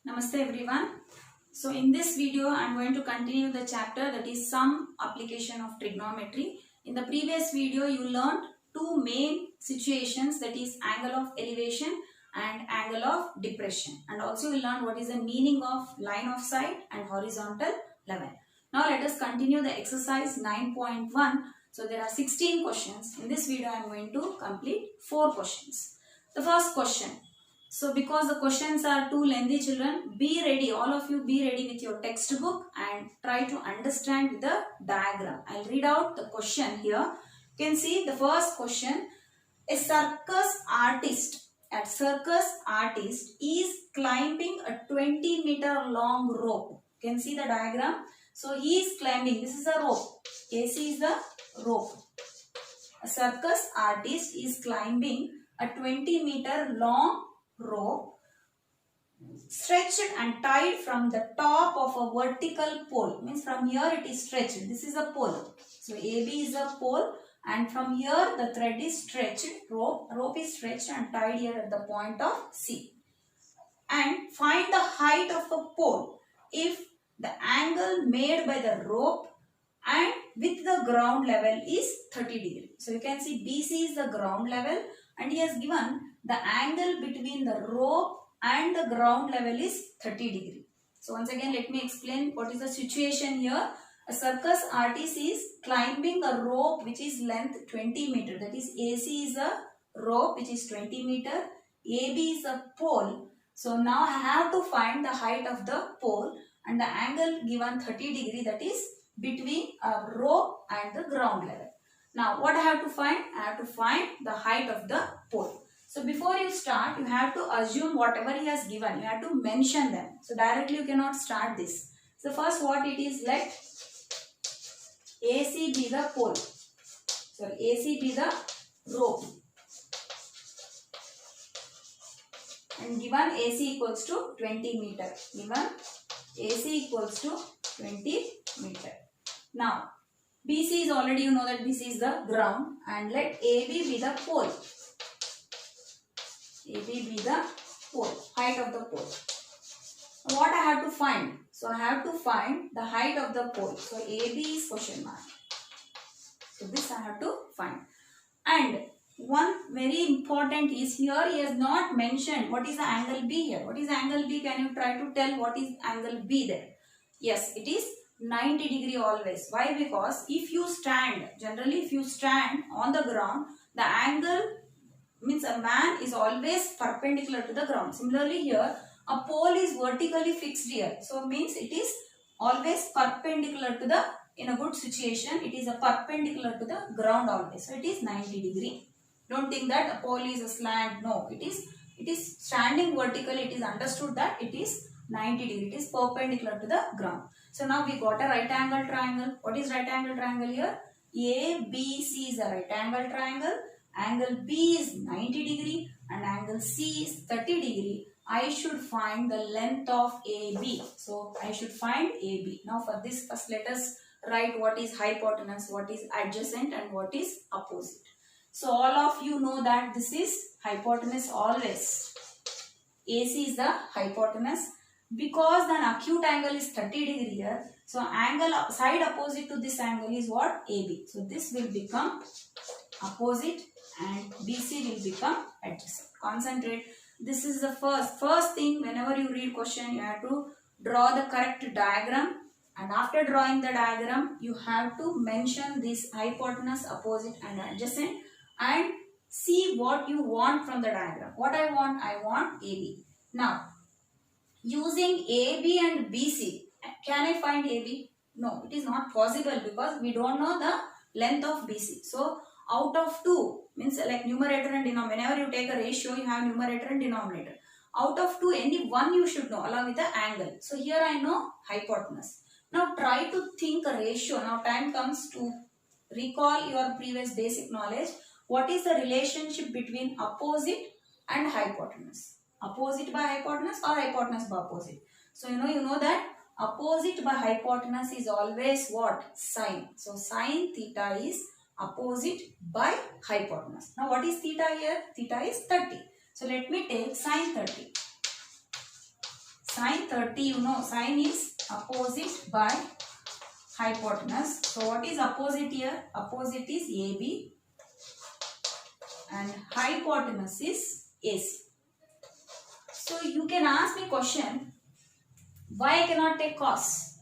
Namaste everyone. So in this video I am going to continue the chapter that is some application of trigonometry. In the previous video you learned two main situations, that is angle of elevation and angle of depression, and also you learned what is the meaning of line of sight and horizontal level. Now let us continue the exercise 9.1. So there are 16 questions. In this video I am going to complete 4 questions. The first question. So because the questions are too lengthy, children, be ready, all of you be ready with your textbook and try to understand with the diagram. I'll read out the question here. You can see the first question. A circus artist is climbing a 20-meter long rope. You can see the diagram. So he is climbing. This is a rope. AC is the rope. A circus artist is climbing a 20-meter long rope stretched and tied from the top of a vertical pole. Means from here it is stretched. This is a pole. So AB is a pole, and from here the thread is stretched. Rope is stretched and tied here at the point of C. And find the height of a pole if the angle made by the rope and with the ground level is 30 degree. So you can see BC is the ground level, and he has given the angle between the rope and the ground level is 30 degree. So once again let me explain what is the situation here. A circus artist is climbing a rope which is length 20 meter. That is AC is a rope which is 20 meter. AB is a pole. So now I have to find the height of the pole and the angle given 30 degree, that is between a rope and the ground level. Now what I have to find? I have to find the height of the pole. So before you start, you have to assume whatever he has given. You have to mention them. So directly you cannot start this. So first what it is, let AC be the pole. So AC be the rope. And given AC equals to 20 meter. Given AC equals to 20 meter. Now BC is already, you know that BC is the ground, and let AB be the pole. AB be the pole, height of the pole. What I have to find? So I have to find the height of the pole. So AB is question mark. So this I have to find. And one very important is here he has not mentioned what is the angle B here. What is angle B? Can you try to tell what is angle B there? Yes, it is 90 degree always. Why? Because if you stand, generally if you stand on the ground, the angle means a man is always perpendicular to the ground. Similarly here, a pole is vertically fixed here. So means it is always perpendicular to the, in a good situation, it is a perpendicular to the ground always. So it is 90 degree. Don't think that a pole is a slant. No, it is standing vertically. It is understood that it is 90 degree. It is perpendicular to the ground. So now we got a right angle triangle. What is right angle triangle here? ABC is a right angle triangle. Angle B is 90 degree and angle C is 30 degree. I should find the length of AB. So I should find AB. Now for this, first let us write what is hypotenuse, what is adjacent and what is opposite. So all of you know that this is hypotenuse always. AC is the hypotenuse. Because the acute angle is 30 degree here, so angle side opposite to this angle is what? AB. So this will become opposite and BC will become adjacent. Concentrate. This is the first thing. Whenever you read question, you have to draw the correct diagram, and after drawing the diagram you have to mention this hypotenuse, opposite and adjacent, and see what you want from the diagram. What I want AB. Now using AB and BC, can I find AB? No, it is not possible because we don't know the length of BC. So out of 2, means like numerator and denominator, whenever you take a ratio you have numerator and denominator. Out of 2, any one you should know along with the angle. So here I know hypotenuse. Now try to think a ratio. Now time comes to recall your previous basic knowledge. What is the relationship between opposite and hypotenuse? Opposite by hypotenuse or hypotenuse by opposite? So you know that opposite by hypotenuse is always what? Sine. So sine theta is opposite by hypotenuse. Now what is theta here? Theta is 30. So let me take sine 30. Sine 30, you know, sine is opposite by hypotenuse. So what is opposite here? Opposite is AB and hypotenuse is AC. So you can ask me question, why I cannot take cos?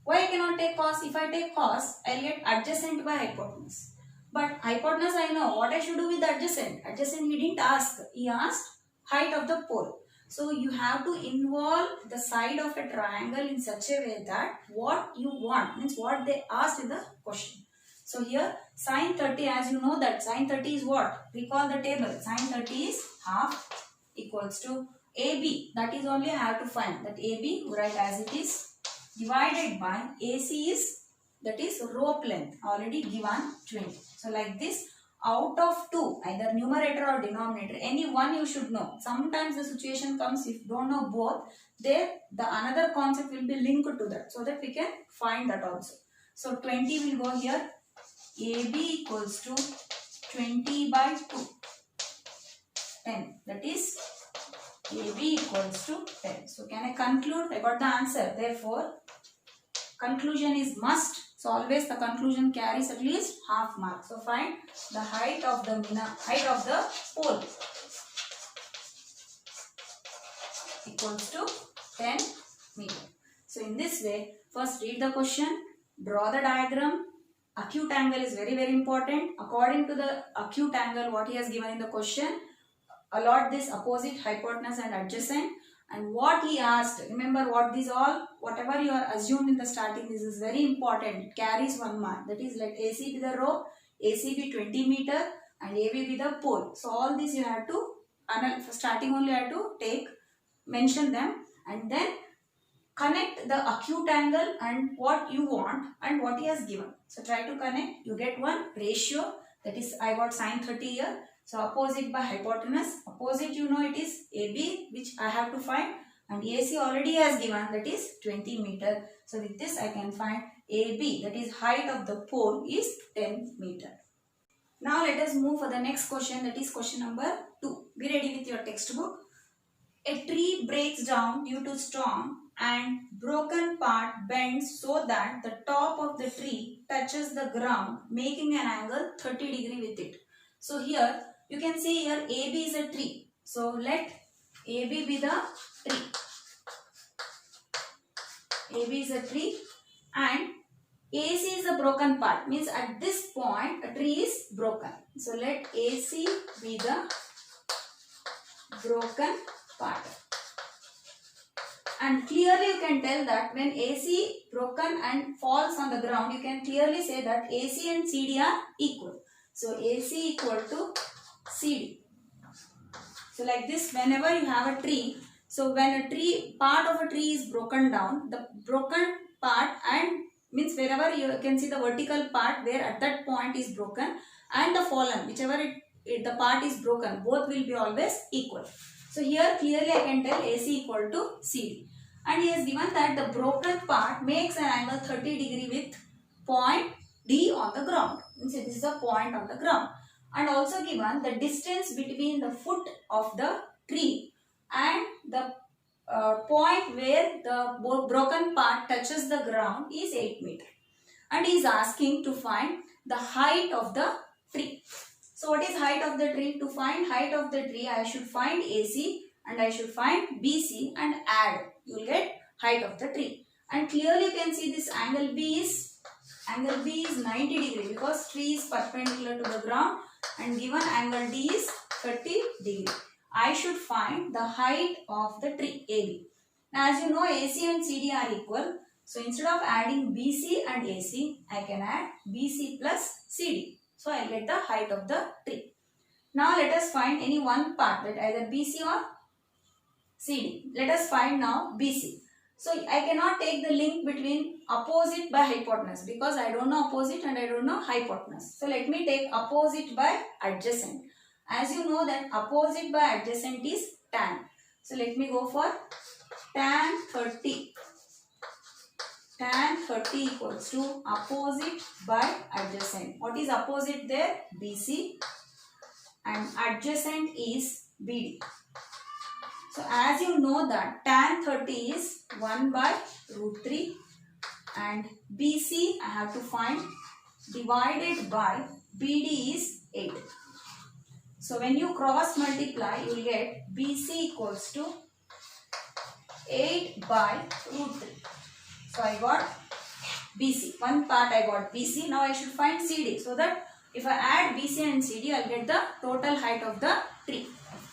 Why I cannot take cos? If I take cos, I will get adjacent by hypotenuse. But hypotenuse I know. What I should do with the adjacent? Adjacent he didn't ask. He asked height of the pole. So you have to involve the side of a triangle in such a way that what you want, means what they asked in the question. So here sine 30, as you know that sine 30 is what? Recall the table. Sine 30 is half equals to AB. That is only I have to find. That AB, write as it is, divided by AC is, that is rope length, already given 20. So like this, out of 2, either numerator or denominator, any one you should know. Sometimes the situation comes, if you don't know both, there the another concept will be linked to that, so that we can find that also. So 20 will go here. AB equals to 20 by 2, 10. That is AB equals to 10. So can I conclude? I got the answer. Therefore, conclusion is must. So always the conclusion carries at least half mark. So find the height of the pole equals to 10 meter. So in this way, first read the question, draw the diagram. Acute angle is very important. According to the acute angle, what he has given in the question, allot this opposite, hypotenuse and adjacent. And what he asked, remember what these all, whatever you are assumed in the starting, this is very important. It carries 1 mark. That is, let AC be the rope, AC be 20 meter and AB be the pole. So all these you have to, starting only you have to take, mention them and then connect the acute angle and what you want and what he has given. So try to connect, you get one ratio, that is I got sine 30 here. So opposite by hypotenuse, opposite you know it is AB, which I have to find, and AC already has given, that is 20 meter. So with this I can find AB, that is height of the pole, is 10 meter. Now let us move for the next question, that is question number 2. Be ready with your textbook. A tree breaks down due to storm and broken part bends so that the top of the tree touches the ground, making an angle 30 degree with it. So here you can see here AB is a tree. So let AB be the tree. AB is a tree and AC is a broken part. Means at this point a tree is broken. So let AC be the broken part. And clearly you can tell that when AC broken and falls on the ground, you can clearly say that AC and CD are equal. So AC equal to CD. So like this, whenever you have a tree, so when a tree, part of a tree is broken down, the broken part and means wherever you can see the vertical part where at that point is broken and the fallen, whichever the part is broken, both will be always equal. So here clearly I can tell AC equal to CD. And he has given that the broken part makes an angle 30 degree with point D on the ground. So this is a point on the ground. And also given the distance between the foot of the tree and the point where the broken part touches the ground is 8 meter. And he is asking to find the height of the tree. So what is height of the tree? To find height of the tree, I should find AC and I should find BC and add. You will get height of the tree. And clearly you can see this angle B is 90 degree because tree is perpendicular to the ground and given angle D is 30 degree. I should find the height of the tree AB. Now as you know AC and CD are equal. So instead of adding BC and AC, I can add BC plus CD. So I will get the height of the tree. Now let us find any one part, that either BC or CD. Let us find now BC. So I cannot take the link between opposite by hypotenuse because I don't know opposite and I don't know hypotenuse. So let me take opposite by adjacent. As you know that opposite by adjacent is tan. So let me go for tan 30. Tan 30 equals to opposite by adjacent. What is opposite there? BC and adjacent is BD. So as you know that tan 30 is 1 by root 3 and BC I have to find divided by BD is 8. So when you cross multiply, you will get BC equals to 8 by root 3. So I got BC. One part I got BC. Now I should find CD. So that if I add BC and CD, I will get the total height of the tree.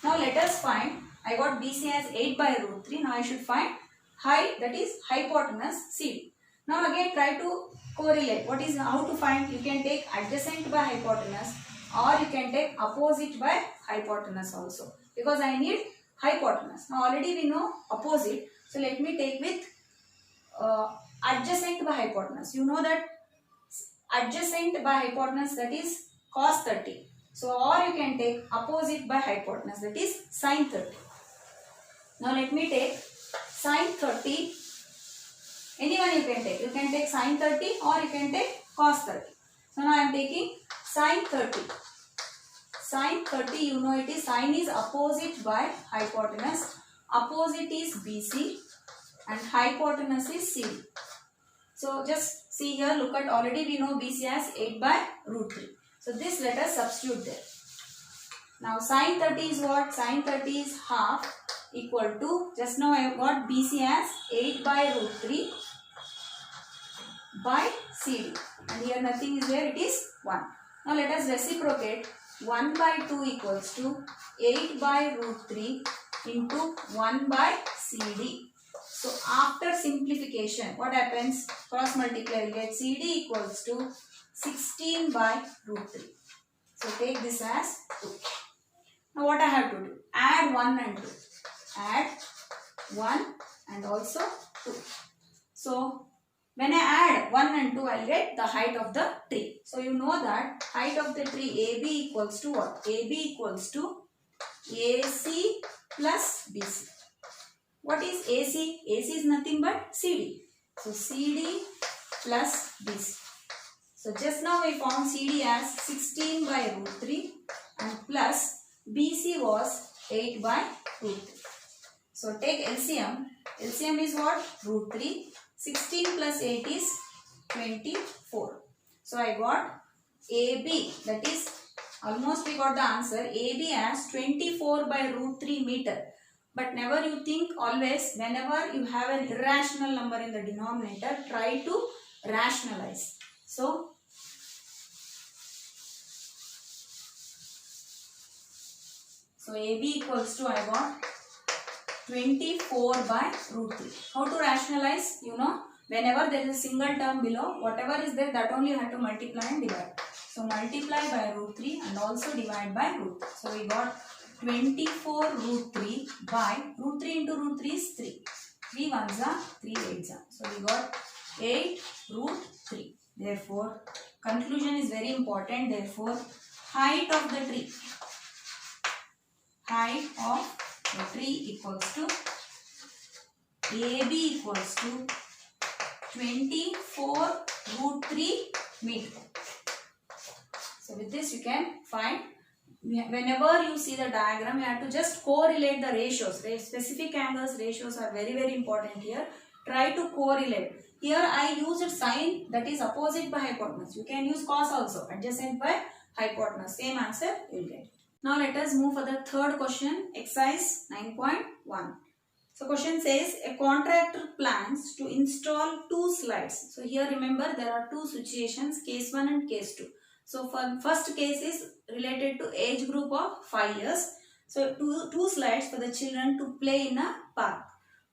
Now let us find, I got BC as 8 by root 3. Now I should find height, that is hypotenuse CD. Now again try to correlate. What is, how to find? You can take adjacent by hypotenuse or you can take opposite by hypotenuse also. Because I need hypotenuse. Now already we know opposite. So let me take with adjacent by hypotenuse. You know that adjacent by hypotenuse, that is cos 30. So or you can take opposite by hypotenuse, that is sin 30. Now let me take sin 30. Anyone you can take. You can take sin 30 or you can take cos 30. So now I am taking sin 30. Sin 30, you know it is, sin is opposite by hypotenuse. Opposite is BC and hypotenuse is CD. So just see here, look at, already we know BC as 8 by root 3. So this let us substitute there. Now sin 30 is what? Sin 30 is half equal to, just now I have got BC as 8 by root 3 by CD. And here nothing is there, it is 1. Now let us reciprocate. 1 by 2 equals to 8 by root 3 into 1 by CD. So after simplification, what happens? Cross multiply, we get CD equals to 16 by root 3. So take this as 2. Now what I have to do? Add 1 and 2. Add 1 and also 2. So when I add 1 and 2, I will get the height of the tree. So you know that height of the tree AB equals to what? AB equals to AC plus BC. What is AC? AC is nothing but CD. So CD plus BC. So just now we found CD as 16 by root 3 and plus BC was 8 by root 3. So take LCM. LCM is what? Root 3. 16 plus 8 is 24. So I got AB, that is almost we got the answer. AB as 24 by root 3 meter. But never you think, always whenever you have an irrational number in the denominator, try to rationalize. So AB equals to, I got 24 by root 3. How to rationalize? You know, whenever there is a single term below, whatever is there, that only you have to multiply and divide. So multiply by root 3 and also divide by root 3. So we got 24 root 3 by root 3 into root 3 is 3. 3 ones are 3 8s are. So we got 8 root 3. Therefore, conclusion is very important. Therefore, height of the tree. Height of the tree equals to AB equals to 24 root 3 meter. So with this you can find, whenever you see the diagram, you have to just correlate the ratios. Specific angles ratios are very very important here. Try to correlate. Here I used sine, that is opposite by hypotenuse. You can use cos also, adjacent by hypotenuse. Same answer you will get. Now let us move for the third question, exercise 9.1. So question says a contractor plans to install 2 slides. So here remember there are 2 situations, case 1 and case 2. So for first case is related to age group of 5 years. So two slides for the children to play in a park.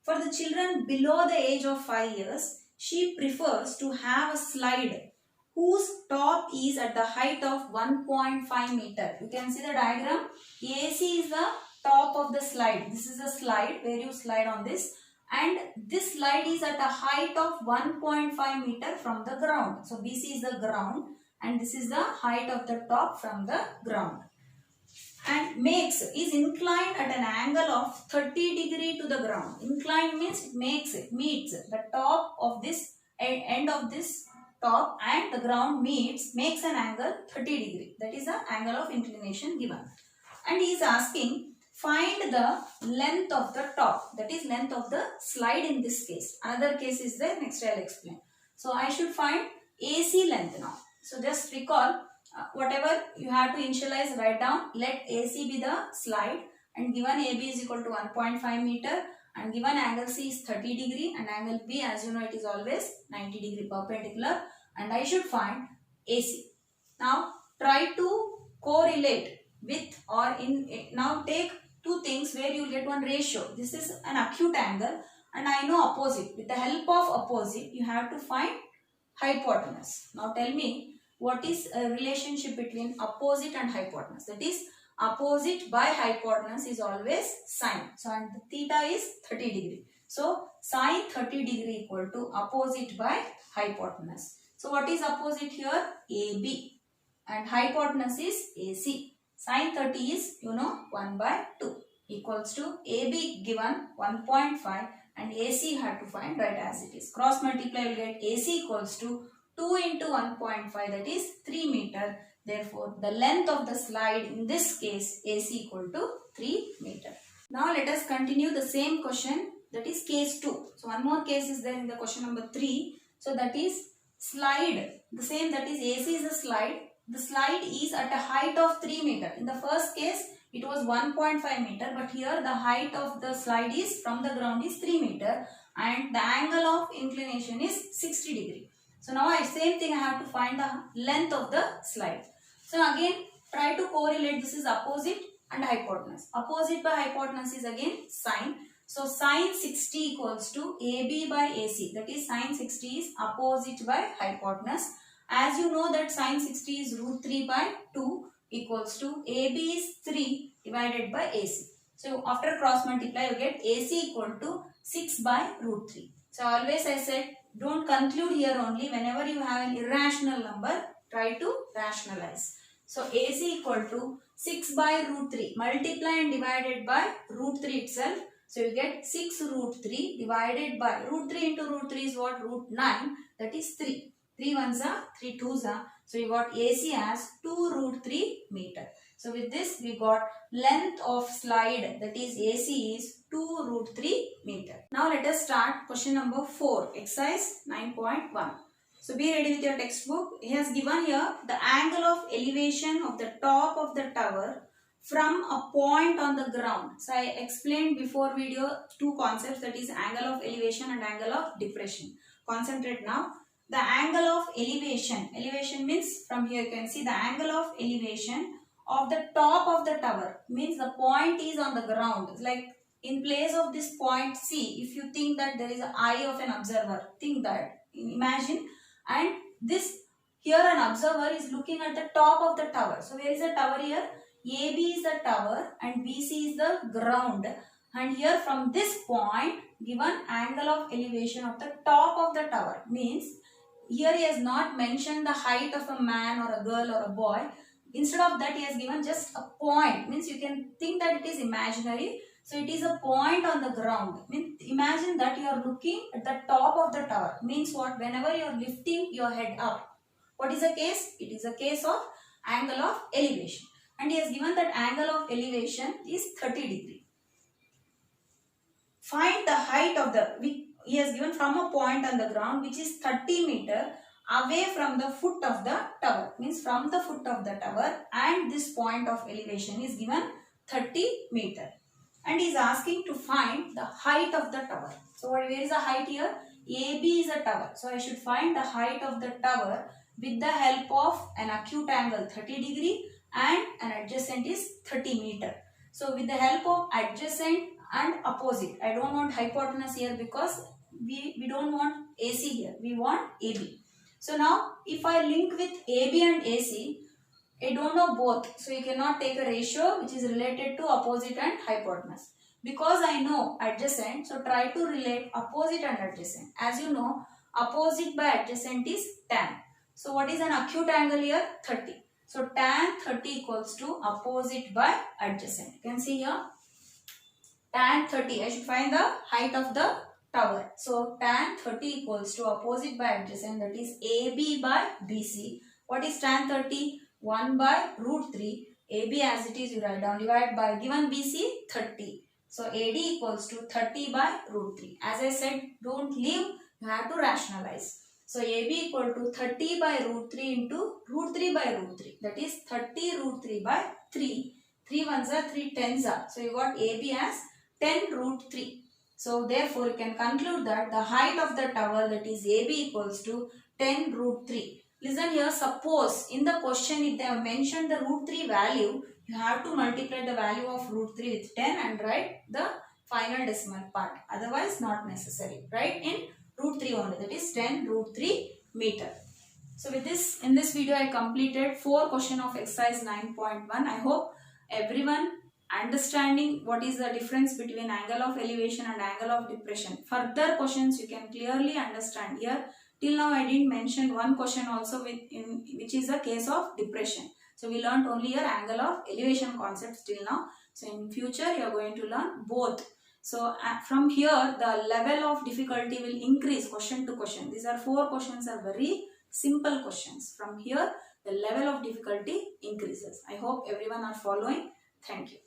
For the children below the age of 5 years, she prefers to have a slide whose top is at the height of 1.5 meter. You can see the diagram. AC is the top of the slide. This is a slide where you slide on this. And this slide is at a height of 1.5 meter from the ground. So BC is the ground and this is the height of the top from the ground. And is inclined at an angle of 30 degree to the ground. Inclined means it meets the top of this end of this top and the ground makes an angle 30 degree. That is the angle of inclination given. And he is asking find the length of the top, that is length of the slide in this case. Another case is there, next I'll explain. So I should find AC length now. So just recall whatever you have to initialize, write down. Let AC be the slide and given AB is equal to 1.5 meter and given angle C is 30 degree and angle B, as you know, it is always 90 degree perpendicular, and I should find AC. Now try to correlate with or in, now take two things where you get one ratio. This is an acute angle and I know opposite. With the help of opposite you have to find hypotenuse. Now tell me what is a relationship between opposite and hypotenuse. That is opposite by hypotenuse is always sine. So and the theta is 30 degree. So sine 30 degree equal to opposite by hypotenuse. So what is opposite here? AB and hypotenuse is AC. Sine 30 is 1 by 2 equals to AB given 1.5 and AC had to find right as it is. Cross multiply will get AC equals to 2 into 1.5, that is 3 meter. Therefore the length of the slide in this case AC equal to 3 meter. Now let us continue the same question, that is case 2. So one more case is there in the question number 3. So that is slide, the same, that is AC is the slide. The slide is at a height of 3 meter. In the first case it was 1.5 meter, but here the height of the slide is from the ground is 3 meter and the angle of inclination is 60 degree. So now same thing I have to find the length of the slide. So again try to correlate, this is opposite and hypotenuse. Opposite by hypotenuse is again sine. So sine 60 equals to AB by AC, that is sine 60 is opposite by hypotenuse. As you know that sine 60 is root 3 by 2 equals to AB is 3 divided by AC. So after cross multiply you get AC equal to 6 by root 3. So always I said don't conclude here only. Whenever you have an irrational number try to rationalize. So AC equal to 6 by root 3 multiply and divided by root 3 itself. So you get 6 root 3 divided by root 3 into root 3 is what? Root 9, that is 3. 3 ones are 3 twos are. So you got AC as 2 root 3 meter. So with this we got length of slide, that is AC is 2 root 3 meter. Now let us start question number 4, exercise 9.1. So be ready with your textbook. He has given here the angle of elevation of the top of the tower from a point on the ground. So I explained before video two concepts, that is angle of elevation and angle of depression. Concentrate now. The angle of elevation, elevation means from here you can see the angle of elevation of the top of the tower, means the point is on the ground. It's like in place of this point C, if you think that there is an eye of an observer, think that, imagine, and this here an observer is looking at the top of the tower. So where is the tower here? AB is the tower and BC is the ground, and here from this point given angle of elevation of the top of the tower, means here he has not mentioned the height of a man or a girl or a boy. Instead of that he has given just a point, means you can think that it is imaginary. So it is a point on the ground. Means imagine that you are looking at the top of the tower. Means what? Whenever you are lifting your head up. What is the case? It is a case of angle of elevation. And he has given that angle of elevation is 30 degree. Find the height of the, he has given from a point on the ground which is 30 meter away from the foot of the tower. Means from the foot of the tower, and this point of elevation is given 30 meter. And he is asking to find the height of the tower. So where is the height here? AB is a tower. So I should find the height of the tower with the help of an acute angle 30 degree and an adjacent is 30 meter. So with the help of adjacent and opposite, I don't want hypotenuse here because we don't want AC here, we want AB. So now if I link with AB and AC, I don't know both, so you cannot take a ratio which is related to opposite and hypotenuse. Because I know adjacent, so try to relate opposite and adjacent. As you know, opposite by adjacent is tan. So what is an acute angle here? 30. So tan 30 equals to opposite by adjacent. You can see here, tan 30, I should find the height of the tower. So tan 30 equals to opposite by adjacent, that is AB by BC. What is tan 30? 1 by root 3 AB as it is you write down, divide by given BC 30. So AD equals to 30 by root 3. As I said, don't leave, you have to rationalize. So AB equal to 30 by root 3 into root 3 by root 3. That is 30 root 3 by 3. 3 ones are 3 tens are. So you got AB as 10 root 3. So therefore you can conclude that the height of the tower, that is AB, equals to 10 root 3. Listen here, suppose in the question if they have mentioned the root 3 value, you have to multiply the value of root 3 with 10 and write the final decimal part. Otherwise not necessary. Write in root 3 only, that is 10 root 3 meter. So with this, in this video I completed 4 questions of exercise 9.1. I hope everyone understanding what is the difference between angle of elevation and angle of depression. Further questions you can clearly understand here. Till now I didn't mention one question also which is a case of depression. So we learned only your angle of elevation concepts till now. So in future you are going to learn both. So from here the level of difficulty will increase question to question. These are 4 questions are very simple questions. From here the level of difficulty increases. I hope everyone are following. Thank you.